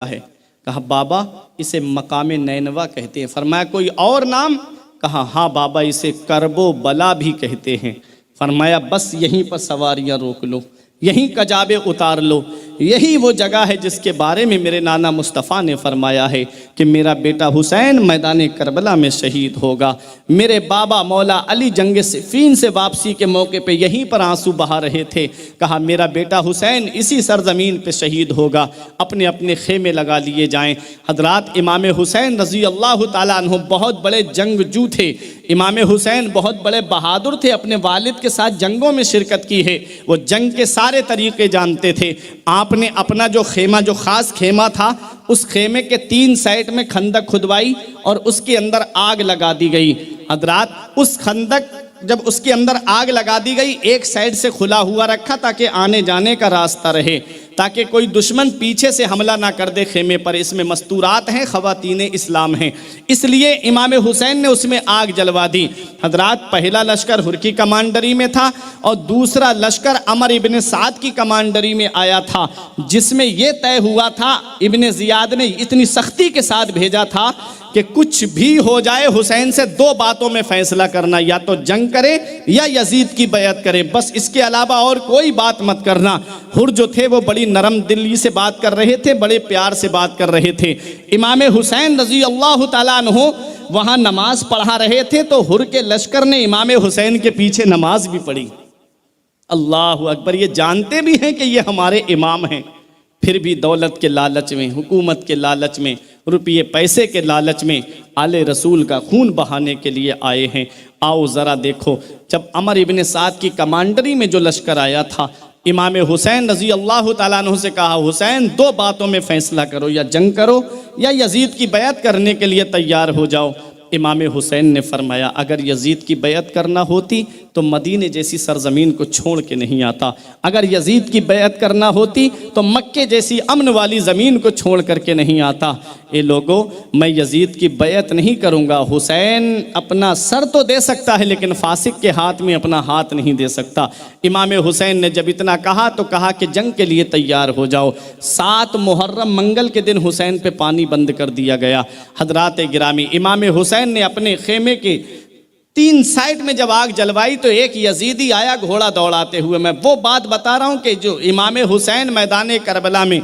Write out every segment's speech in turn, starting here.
ہے۔ کہا بابا اسے مقام نینوا کہتے ہیں۔ فرمایا کوئی اور نام؟ کہا ہاں بابا اسے کرب و بلا بھی کہتے ہیں۔ فرمایا بس یہیں پر سواریاں روک لو، یہیں کجابے اتار لو، یہی وہ جگہ ہے جس کے بارے میں میرے نانا مصطفیٰ نے فرمایا ہے کہ میرا بیٹا حسین میدان کربلا میں شہید ہوگا۔ میرے بابا مولا علی جنگ صفین سے واپسی کے موقع پہ یہیں پر آنسو بہا رہے تھے۔ کہا میرا بیٹا حسین اسی سرزمین پہ شہید ہوگا، اپنے اپنے خیمے لگا لیے جائیں۔ حضرات امام حسین رضی اللہ تعالیٰ عنہ بہت بڑے جنگجو تھے۔ امام حسین بہت بڑے بہادر تھے، اپنے والد کے ساتھ جنگوں میں شرکت کی ہے، وہ جنگ کے سارے طریقے جانتے تھے۔ آپ نے اپنا جو خیمہ، جو خاص خیمہ تھا، اس خیمے کے 3 سائڈ میں خندق کھدوائی اور اس کے اندر آگ لگا دی گئی۔ حضرات اس خندق جب اس کے اندر آگ لگا دی گئی، ایک سائڈ سے کھلا ہوا رکھا تاکہ آنے جانے کا راستہ رہے، تاکہ کوئی دشمن پیچھے سے حملہ نہ کر دے خیمے پر۔ اس میں مستورات ہیں، خواتین اسلام ہیں، اس لیے امام حسین نے اس میں آگ جلوا دی۔ حضرات پہلا لشکر ہر کی کمانڈری میں تھا اور دوسرا لشکر عمر ابن سعد کی کمانڈری میں آیا تھا، جس میں یہ طے ہوا تھا، ابن زیاد نے اتنی سختی کے ساتھ بھیجا تھا کہ کچھ بھی ہو جائے حسین سے 2 باتوں میں فیصلہ کرنا، یا تو جنگ کرے یا یزید کی بیعت کرے، بس اس کے علاوہ اور کوئی بات مت کرنا۔ ہر جو تھے وہ بڑی نرم دلی سے بات کر رہے تھے، بڑے پیار سے بات کر رہے تھے۔ امام حسین رضی اللہ تعالیٰ عنہ وہاں نماز پڑھا رہے تھے تو ہر کے لشکر نے امام حسین کے پیچھے نماز بھی پڑھی۔ اللہ اکبر، یہ جانتے بھی ہیں کہ یہ ہمارے امام ہیں، پھر بھی دولت کے لالچ میں، حکومت کے لالچ میں، روپیے پیسے کے لالچ میں آل رسول کا خون بہانے کے لیے آئے ہیں۔ آؤ ذرا دیکھو، جب عمر ابن سعد کی کمانڈری میں جو لشکر آیا تھا، امام حسین رضی اللہ تعالیٰ عنہ سے کہا حسین 2 باتوں میں فیصلہ کرو، یا جنگ کرو یا یزید کی بیعت کرنے کے لیے تیار ہو جاؤ۔ امام حسین نے فرمایا اگر یزید کی بیعت کرنا ہوتی تو مدینے جیسی سرزمین کو چھوڑ کے نہیں آتا، اگر یزید کی بیعت کرنا ہوتی تو مکے جیسی امن والی زمین کو چھوڑ کر کے نہیں آتا۔ اے لوگو، میں یزید کی بیعت نہیں کروں گا۔ حسین اپنا سر تو دے سکتا ہے لیکن فاسق کے ہاتھ میں اپنا ہاتھ نہیں دے سکتا۔ امام حسین نے جب اتنا کہا تو کہا کہ جنگ کے لیے تیار ہو جاؤ۔ 7 محرم منگل کے دن حسین پہ پانی بند کر دیا گیا۔ حضرات گرامی، امام حسین نے اپنے خیمے کے 3 سائڈ میں جب آگ جلوائی تو ایک یزیدی آیا گھوڑا دوڑاتے ہوئے۔ میں وہ بات بتا رہا ہوں کہ جو امام حسین میدان کربلا میں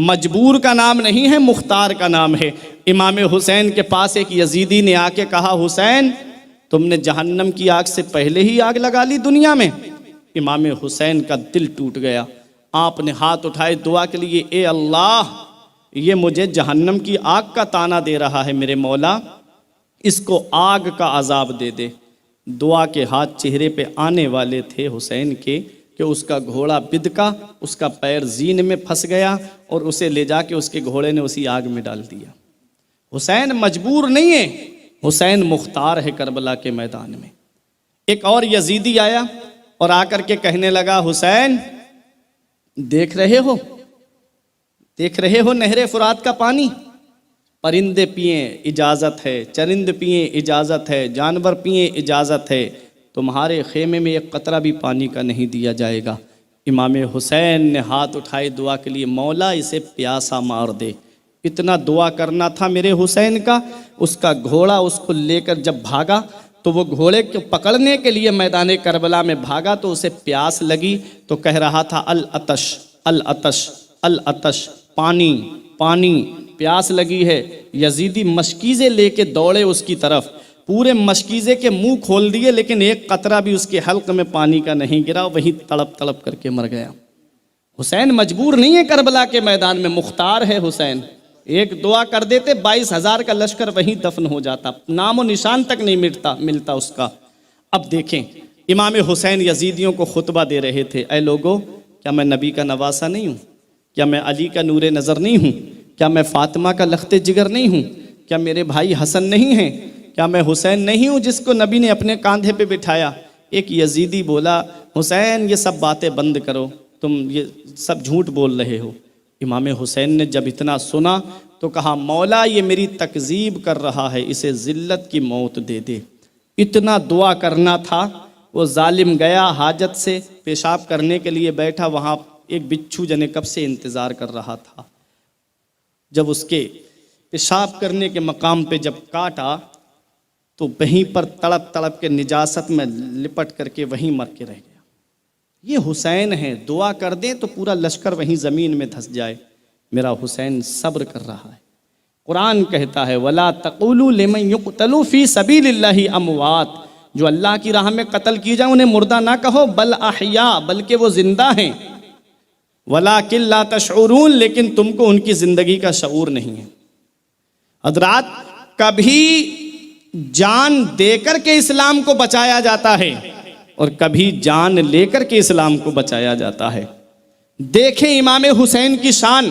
مجبور کا نام نہیں ہے، مختار کا نام ہے۔ امام حسین کے پاس ایک یزیدی نے آ کے کہا حسین تم نے جہنم کی آگ سے پہلے ہی آگ لگا لی دنیا میں۔ امام حسین کا دل ٹوٹ گیا، آپ نے ہاتھ اٹھائے دعا کے لیے، اے اللہ یہ مجھے جہنم کی آگ کا تانا دے رہا ہے، میرے مولا اس کو آگ کا عذاب دے دے۔ دعا کے ہاتھ چہرے پہ آنے والے تھے حسین کے کہ اس کا گھوڑا بدکا، اس کا پیر زین میں پھنس گیا اور اسے لے جا کے اس کے گھوڑے نے اسی آگ میں ڈال دیا۔ حسین مجبور نہیں ہے، حسین مختار ہے کربلا کے میدان میں۔ ایک اور یزیدی آیا اور آ کر کے کہنے لگا حسین دیکھ رہے ہو نہر فرات کا پانی، پرندے پئیں اجازت ہے، چرند پئیں اجازت ہے، جانور پئیں اجازت ہے، تمہارے خیمے میں ایک قطرہ بھی پانی کا نہیں دیا جائے گا۔ امام حسین نے ہاتھ اٹھائے دعا کے لیے، مولا اسے پیاسا مار دے۔ اتنا دعا کرنا تھا میرے حسین کا۔ اس کا گھوڑا اس کو لے کر جب بھاگا تو وہ گھوڑے کو پکڑنے کے لیے میدان کربلا میں بھاگا تو اسے پیاس لگی تو کہہ رہا تھا العطش العطش العطش، پانی پانی، پیاس لگی ہے۔ یزیدی مشکیزے لے کے دوڑے اس کی طرف، پورے مشکیزے کے منہ کھول دیے لیکن ایک قطرہ بھی اس کے حلق میں پانی کا نہیں گرا، وہی تڑپ تڑپ کر کے مر گیا۔ حسین مجبور نہیں ہے کربلا کے میدان میں، مختار ہے حسین۔ ایک دعا کر دیتے 22,000 کا لشکر وہیں دفن ہو جاتا، نام و نشان تک نہیں ملتا اس کا۔ اب دیکھیں امام حسین یزیدیوں کو خطبہ دے رہے تھے، اے لوگو کیا میں نبی کا نواسہ نہیں ہوں؟ کیا میں علی کا نور نظر نہیں ہوں؟ کیا میں فاطمہ کا لخت جگر نہیں ہوں؟ کیا میرے بھائی حسن نہیں ہیں؟ کیا میں حسین نہیں ہوں جس کو نبی نے اپنے کاندھے پہ بٹھایا؟ ایک یزیدی بولا حسین یہ سب باتیں بند کرو، تم یہ سب جھوٹ بول رہے ہو۔ امام حسین نے جب اتنا سنا تو کہا مولا یہ میری تکذیب کر رہا ہے، اسے ذلت کی موت دے دے۔ اتنا دعا کرنا تھا، وہ ظالم گیا حاجت سے پیشاب کرنے کے لیے بیٹھا، وہاں ایک بچھو جنے کب سے انتظار کر رہا تھا۔ جب اس کے پیشاب کرنے کے مقام پہ جب کاٹا تو وہیں پر تڑپ تڑپ کے نجاست میں لپٹ کر کے وہیں مر کے رہ گیا۔ یہ حسین ہے، دعا کر دیں تو پورا لشکر وہیں زمین میں دھس جائے۔ میرا حسین صبر کر رہا ہے۔ قرآن کہتا ہے وَلَا تَقُولُوا لِمَن يُقْتَلُ فِي سَبِيلِ اللَّهِ اموات، جو اللہ کی راہ میں قتل کی جائے انہیں مردہ نہ کہو، بل احیاء، بلکہ وہ زندہ ہیں، وَلَٰكِن لَا تَشْعُرُونَ، لیکن تم کو ان کی زندگی کا شعور نہیں ہے۔ حضرات، کبھی جان دے کر کے اسلام کو بچایا جاتا ہے اور کبھی جان لے کر کے اسلام کو بچایا جاتا ہے۔ دیکھیں امام حسین کی شان،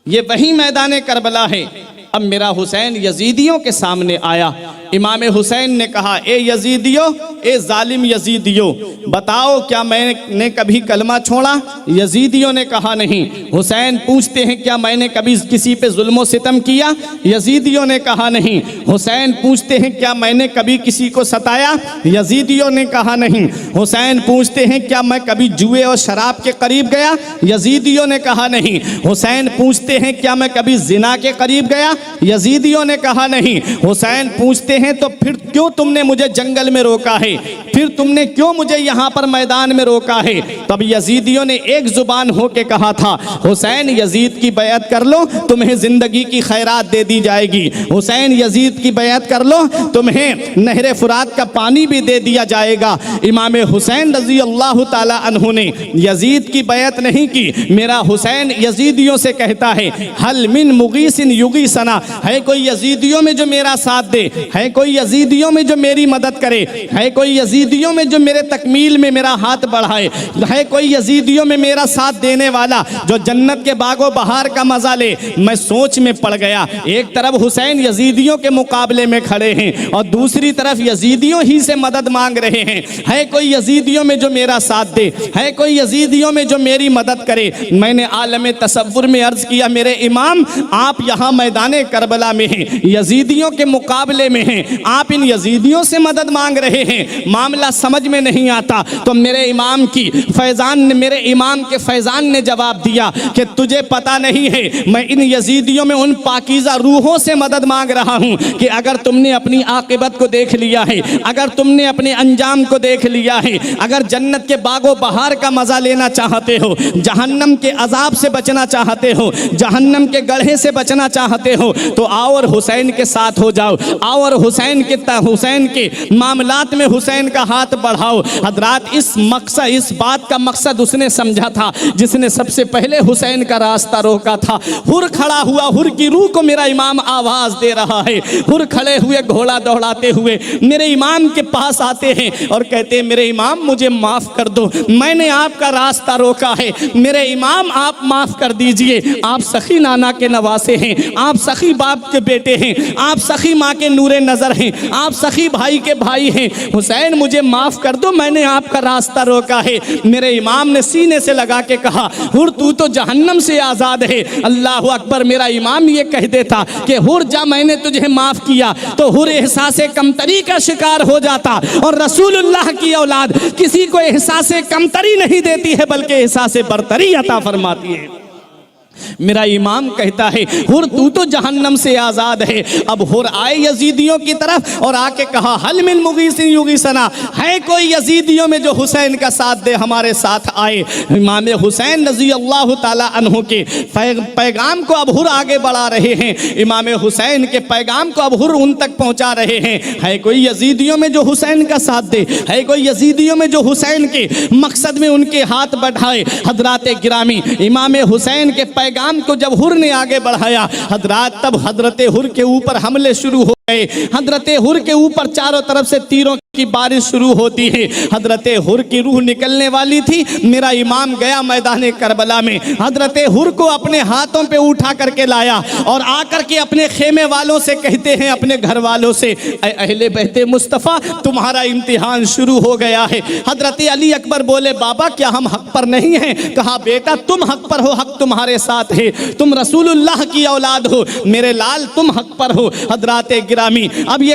یہ وہی میدان کربلا ہے۔ اب میرا حسین یزیدیوں کے سامنے آیا، امام حسین نے کہا اے یزیدیو، اے ظالم یزیدیو، بتاؤ کیا میں نے کبھی کلمہ چھوڑا؟ یزیدیوں نے کہا نہیں۔ حسین پوچھتے ہیں کیا میں نے کبھی کسی پہ ظلم و ستم کیا؟ یزیدیوں نے کہا نہیں۔ حسین پوچھتے ہیں کیا میں نے کبھی کسی کو ستایا؟ یزیدیوں نے کہا نہیں۔ حسین پوچھتے ہیں کیا میں کبھی جوئے اور شراب کے قریب گیا؟ یزیدیوں نے کہا نہیں۔ حسین پوچھتے ہیں کیا میں کبھی زنا کے قریب گیا؟ یزیدیوں نے کہا نہیں۔ حسین پوچھتے ہیں تو پھر کیوں تم نے مجھے جنگل میں روکا ہے؟ پھر تم نے کیوں مجھے یہاں پر میدان میں روکا ہے؟ تب یزیدیوں نے ایک زبان ہو کے کہا تھا حسین یزید کی بیعت کر لو، تمہیں زندگی کی خیرات دے دی جائے گی۔ حسین یزید کی بیعت کر لو، تمہیں نہر فرات کا پانی بھی دے دیا جائے گا۔ امام حسین رضی اللہ تعالی عنہ نے یزید کی بیعت نہیں کی۔ میرا حسین یزیدیوں سے کہتا ہے حل من مغیث یغیثنا، ہے کوئی یزیدیوں میں جو میرا ساتھ دے، ہے کوئی یزیدیوں میں جو میری مدد کرے، ہے کوئی یزیدیوں میں جو میرے تکمیل میں میرا ہاتھ بڑھائے، ہے کوئی یزیدیوں میں میرا ساتھ دینے والا جو جنت کے باغ و بہار کا مزہ لے۔ میں سوچ میں پڑ گیا، ایک طرف حسین یزیدیوں کے مقابلے میں کھڑے ہیں اور دوسری طرف یزیدیوں ہی سے مدد مانگ رہے ہیں۔ ہے کوئی یزیدیوں میں جو میرا ساتھ دے، ہے کوئی یزیدیوں میں جو میری مدد کرے۔ میں نے عالم تصور میں عرض کیا میرے امام، آپ یہاں میدان کربلا میں ہیں، یزیدیوں کے مقابلے میں ہیں، آپ ان یزیدیوں سے مدد مانگ رہے ہیں، معاملہ سمجھ میں نہیں آتا۔ تو میرے امام کے فیضان نے جواب دیا کہ تجھے پتہ نہیں ہے میں ان یزیدیوں میں ان پاکیزہ روحوں سے مدد مانگ رہا ہوں کہ اگر تم نے اپنی عاقبت کو دیکھ لیا ہے، اگر تم نے اپنے انجام کو دیکھ لیا ہے، اگر جنت کے باغ و بہار کا مزہ لینا چاہتے ہو، جہنم کے عذاب سے بچنا چاہتے ہو، جہنم کے گڑھے سے بچنا چاہتے ہو، تو آؤ اور حسین کے ساتھ ہو جاؤ، آؤ اور حسین کے معاملات میں حسین کا ہاتھ بڑھاؤ۔ حضرات، اس بات کا مقصد اس نے سمجھا تھا جس نے سب سے پہلے حسین کا راستہ روکا تھا۔ ہر کھڑا ہوا، ہر کی روح کو میرا امام آواز دے رہا ہے۔ ہر کھڑے ہوئے گھوڑا دوڑاتے ہوئے میرے امام کے پاس آتے ہیں اور کہتے ہیں میرے امام مجھے معاف کر دو، میں نے آپ کا راستہ روکا ہے، میرے امام آپ معاف کر دیجئے۔ آپ سخی نانا کے نواسے ہیں، آپ سخی باپ کے بیٹے ہیں، آپ سخی ماں کے نور نظر ہیں، آپ سخی بھائی کے بھائی ہیں، حسین مجھے معاف کر دو، میں نے آپ کا راستہ روکا ہے۔ میرے امام نے سینے سے لگا کے کہا ہر تو جہنم سے آزاد ہے۔ اللہ اکبر، میرا امام یہ کہہ دیتا کہ ہر جا میں نے تجھے معاف کیا تو ہر احساس کمتری کا شکار ہو جاتا، اور رسول اللہ کی اولاد کسی کو احساس کمتری نہیں دیتی ہے بلکہ احساس برتری عطا فرماتی ہے۔ میرا امام کہتا ہے ہر تو جہنم سے آزاد ہے۔ اب ہر آئے یزیدیوں کی طرف اور آ کے کہا حل من مغیث یغیثنا، ہے کوئی یزیدیوں میں جو حسین کا ساتھ دے، ہمارے ساتھ آئے۔ امام حسین رضی اللہ تعالی عنہ کے پیغام کو اب ہر آگے بڑھا رہے ہیں، امام حسین کے پیغام کو اب ہر ان تک پہنچا رہے ہیں۔ ہے کوئی یزیدیوں میں جو حسین کا ساتھ دے، ہے کوئی یزیدیوں میں جو حسین کے مقصد میں ان کے ہاتھ بڑھائے۔ حضرات گرامی، امام حسین کے پیغام کو جب ہر نے آگے بڑھایا حضرات، تب حضرت ہر کے اوپر حملے شروع ہو گئے۔ حضرت ہر کے اوپر چاروں طرف سے تیروں کی بارش شروع ہوتی ہے۔ حضرت ہر کی روح نکلنے والی تھی۔ میرا امام گیا میدان کربلا میں، حضرت ہر کو اپنے ہاتھوں پہ اٹھا کر کے لایا اور آ کر کے اپنے خیمے والوں سے کہتے ہیں، اپنے گھر والوں سے، اے اہل بیت مصطفیٰ تمہارا امتحان شروع ہو گیا ہے۔ حضرت علی اکبر بولے بابا کیا ہم حق پر نہیں ہیں؟ کہا بیٹا تم حق پر ہو، حق تمہارے ساتھ ہے، تم رسول اللہ کی اولاد ہو، میرے لال تم حق پر ہو۔ حضرات گرامی، اب یہ